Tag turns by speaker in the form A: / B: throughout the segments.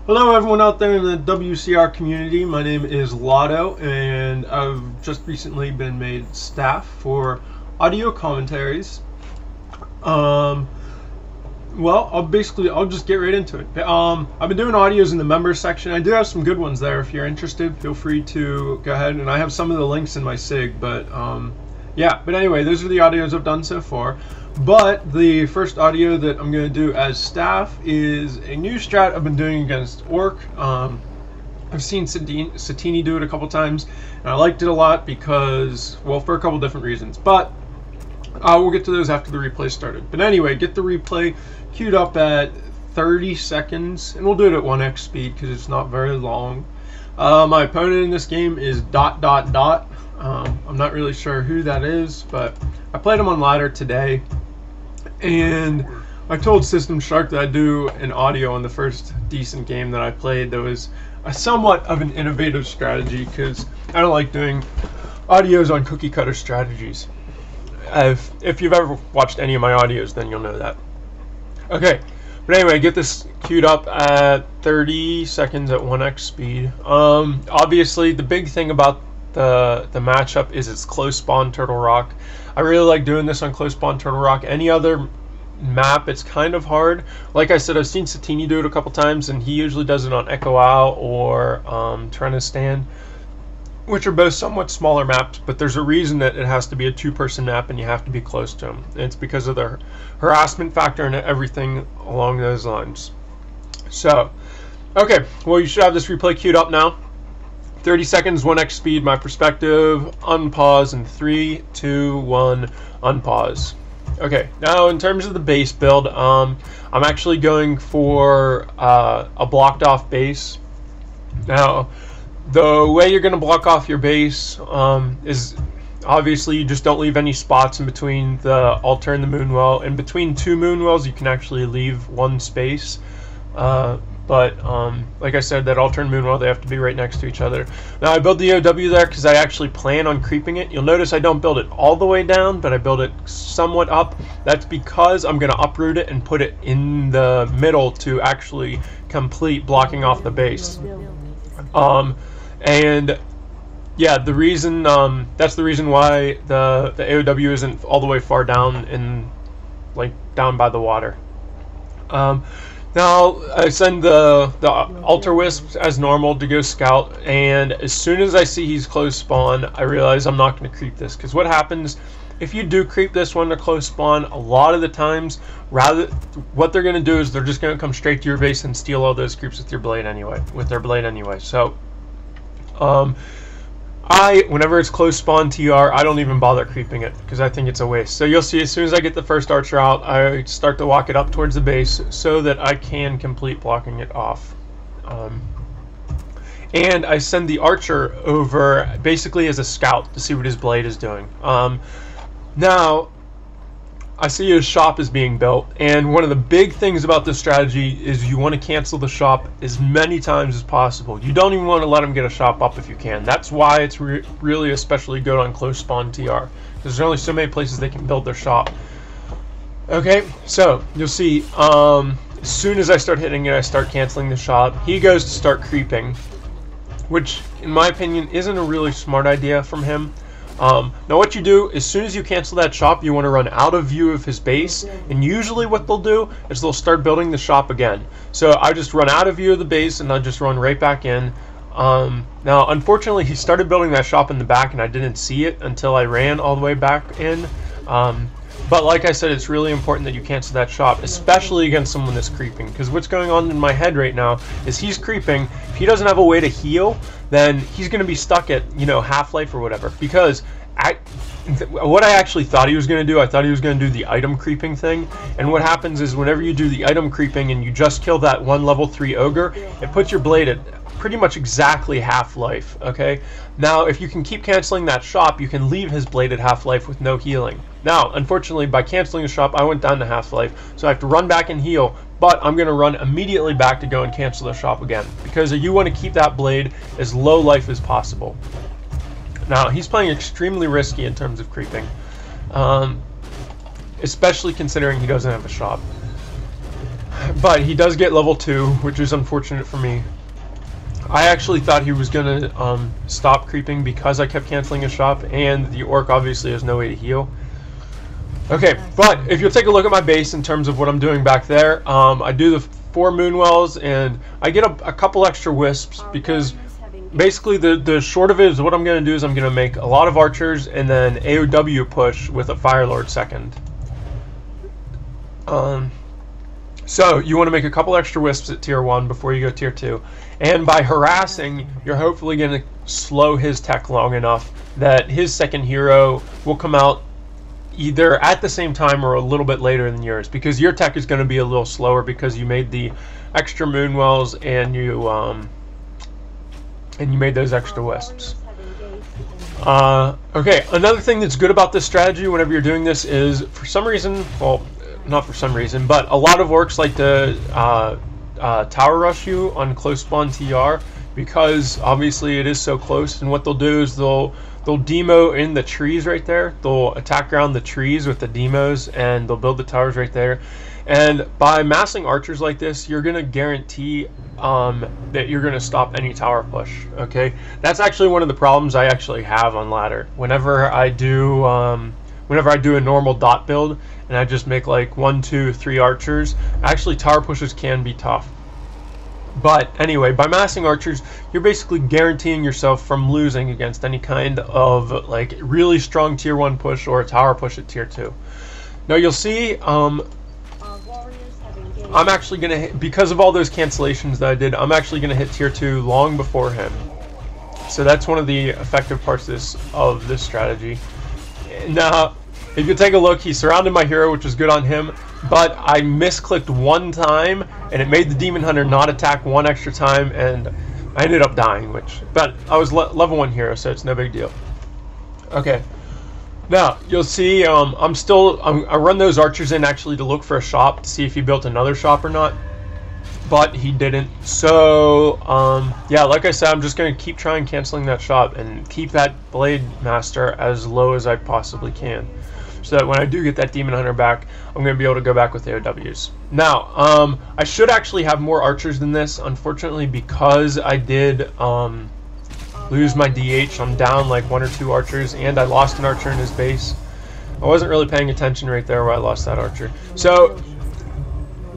A: Hello everyone out there in the WCR community. My name is Lado and I've just recently been made staff for audio commentaries. Well, I'll just get right into it. I've been doing audios in the members section. I do have some good ones there. If you're interested, feel free to go ahead, and I have some of the links in my SIG, but yeah, but anyway, those are the audios I've done so far. But the first audio that I'm going to do as staff is a new strat I've been doing against Orc. I've seen Satini do it a couple times, and I liked it a lot because, well, for a couple different reasons. But we'll get to those after the replay started. But anyway, get the replay queued up at 30 seconds, and we'll do it at 1x speed because it's not very long. My opponent in this game is ... I'm not really sure who that is, but I played him on ladder today, and I told System Shark that I'd do an audio on the first decent game that I played that was a somewhat of an innovative strategy, because I don't like doing audios on cookie cutter strategies. If you've ever watched any of my audios, then you'll know that. Okay, but anyway, get this queued up at 30 seconds at 1x speed. Obviously, the big thing about the matchup is it's close spawn Turtle Rock. I really like doing this on close spawn Turtle Rock. Any other map, it's kind of hard. Like I said, I've seen Satini do it a couple times, and he usually does it on Echo Owl or Trenistan, which are both somewhat smaller maps, but there's a reason that it has to be a two-person map and you have to be close to them. And it's because of the harassment factor and everything along those lines. So, okay, well, you should have this replay queued up now. 30 seconds, 1x speed, my perspective, unpause in 3, 2, 1, unpause. Okay, now in terms of the base build, I'm actually going for a blocked off base. Now, the way you're going to block off your base is obviously you just don't leave any spots in between the altar and the moonwell. In between two moonwells, you can actually leave one space. But like I said, that altar and moonwell, they have to be right next to each other. Now I build the OW there because I actually plan on creeping it. You'll notice I don't build it all the way down, but I build it somewhat up. That's because I'm going to uproot it and put it in the middle to actually complete blocking off the base. And yeah, the reason that's the reason why the AOW isn't all the way far down in, like, down by the water. Now I send the altar wisps as normal to go scout, and as soon as I see he's close spawn, I realize I'm not going to creep this, because what happens if you do creep this one to close spawn, a lot of the times, what they're going to do is they're just going to come straight to your base and steal all those creeps with their blade anyway. So whenever it's close spawn TR, I don't even bother creeping it because I think it's a waste. So you'll see as soon as I get the first archer out, I start to walk it up towards the base so that I can complete blocking it off. And I send the archer over basically as a scout to see what his blade is doing. Now, I see his shop is being built, and one of the big things about this strategy is you want to cancel the shop as many times as possible. You don't even want to let him get a shop up if you can. That's why it's really especially good on close spawn TR, because there's only so many places they can build their shop. Okay, so you'll see as soon as I start hitting it, I start canceling the shop. He goes to start creeping, which in my opinion isn't a really smart idea from him. Now what you do, as soon as you cancel that shop, you want to run out of view of his base, and usually what they'll do is they'll start building the shop again. So I just run out of view of the base and I just run right back in. Now unfortunately he started building that shop in the back and I didn't see it until I ran all the way back in. But like I said, it's really important that you cancel that shop, especially against someone that's creeping, because what's going on in my head right now is he's creeping. If he doesn't have a way to heal, then he's going to be stuck at, you know, half-life or whatever. Because what I actually thought he was going to do, I thought he was going to do the item creeping thing. And what happens is whenever you do the item creeping and you just kill that one level 3 ogre, it puts your blade at pretty much exactly half-life, okay? Now, if you can keep canceling that shop, you can leave his blade at half-life with no healing. Now, unfortunately, by canceling the shop, I went down to half-life, so I have to run back and heal, but I'm going to run immediately back to go and cancel the shop again, because you want to keep that blade as low life as possible. Now, he's playing extremely risky in terms of creeping, especially considering he doesn't have a shop. But he does get level 2, which is unfortunate for me. I actually thought he was going to stop creeping because I kept canceling his shop, and the orc obviously has no way to heal. Okay, but if you'll take a look at my base in terms of what I'm doing back there, I do the 4 moonwells, and I get a couple extra wisps because basically the short of it is what I'm going to do is I'm going to make a lot of archers and then AOW push with a Fire Lord second. So you want to make a couple extra wisps at tier 1 before you go tier 2. And by harassing, you're hopefully going to slow his tech long enough that his second hero will come out either at the same time or a little bit later than yours, because your tech is going to be a little slower because you made the extra moonwells and you made those extra wisps. Okay, another thing that's good about this strategy whenever you're doing this is, for some reason, well, not for some reason, but a lot of orcs like to tower rush you on close spawn TR because obviously it is so close, and what they'll do is they'll demo in the trees right there. They'll attack around the trees with the demos and they'll build the towers right there. And by massing archers like this, you're going to guarantee that you're going to stop any tower push. Okay, that's actually one of the problems I actually have on ladder. Whenever I do a normal dot build and I just make like 1, 2, 3 archers, actually tower pushes can be tough. But anyway, by massing archers, you're basically guaranteeing yourself from losing against any kind of like really strong tier 1 push or a tower push at tier 2. Now you'll see I'm actually going to hit, because of all those cancellations that I did, I'm actually going to hit tier 2 long before him. So that's one of the effective parts of this strategy. Now, if you take a look, he surrounded my hero, which was good on him, but I misclicked one time, and it made the Demon Hunter not attack one extra time, and I ended up dying, but I was level 1 hero, so it's no big deal. Okay. Now, you'll see I run those archers in actually to look for a shop to see if he built another shop or not, but he didn't. So, yeah, like I said, I'm just going to keep trying canceling that shop and keep that Blade Master as low as I possibly can, so that when I do get that Demon Hunter back, I'm going to be able to go back with AOWs. Now, I should actually have more archers than this. Unfortunately, because I did lose my DH, I'm down like 1 or 2 archers, and I lost an archer in his base. I wasn't really paying attention right there where I lost that archer. So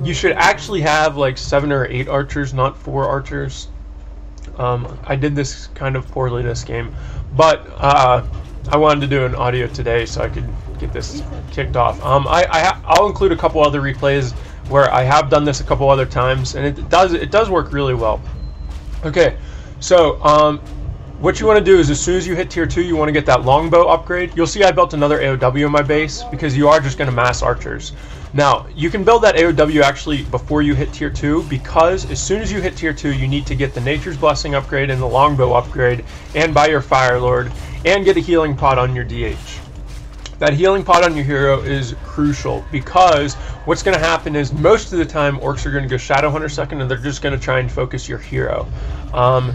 A: you should actually have like 7 or 8 archers, not 4 archers. I did this kind of poorly this game, but I wanted to do an audio today so I could get this kicked off. I'll include a couple other replays where I have done this a couple other times, and it does work really well. Okay, so what you want to do is as soon as you hit tier 2, you want to get that longbow upgrade. You'll see I built another AOW in my base because you are just going to mass archers. Now, you can build that AOW actually before you hit tier 2, because as soon as you hit tier 2, you need to get the Nature's Blessing upgrade and the longbow upgrade, and buy your Fire Lord, and get a healing pot on your DH. That healing pot on your hero is crucial, because what's going to happen is most of the time orcs are going to go Shadow Hunter second, and they're just going to try and focus your hero.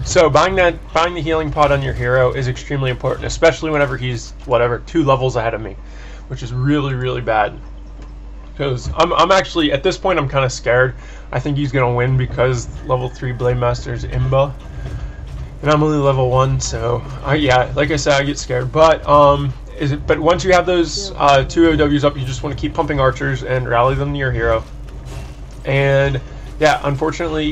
A: So buying the healing pot on your hero is extremely important, especially whenever he's whatever 2 levels ahead of me, which is really, really bad. Because I'm actually at this point I'm kind of scared. I think he's going to win because level 3 Blade Master is Imba, and I'm only level 1, so yeah, like I said, I get scared. But but once you have those 2 OWs up, you just want to keep pumping archers and rally them to your hero. And yeah, unfortunately